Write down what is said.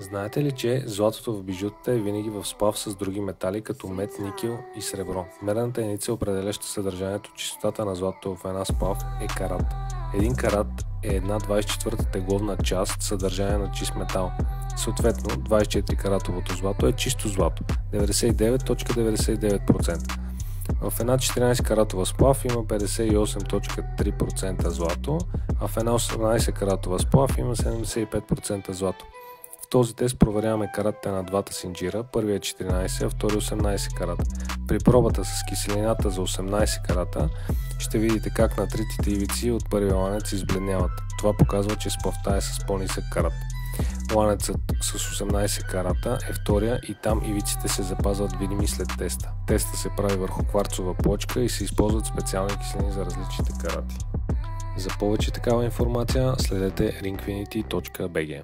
Знаете ли, че златото в бижутата е винаги в сплав с други метали, като мед, никел и сребро? Мерната единица, определяща съдържанието, чистотата на златото в една сплав, е карат. Един карат е една 24-та тегловна част съдържание на чист метал. Съответно, 24 каратовото злато е чисто злато, 99.99%. В една 14 каратова сплав има 58.3% злато, а в една 18 каратова сплав има 75% злато. В този тест проверяваме каратите на двата синджира, първият 14, а втори 18 карата. При пробата с киселината за 18 карата ще видите как на тритите ивици от първия ланец избледняват. Това показва, че сплавта е с по-нисък карат. Ланецът с 18 карата е втория и там ивиците се запазват видими след теста. Теста се прави върху кварцова плочка и се използват специални киселини за различните карати. За повече такава информация следете ringfinity.bg.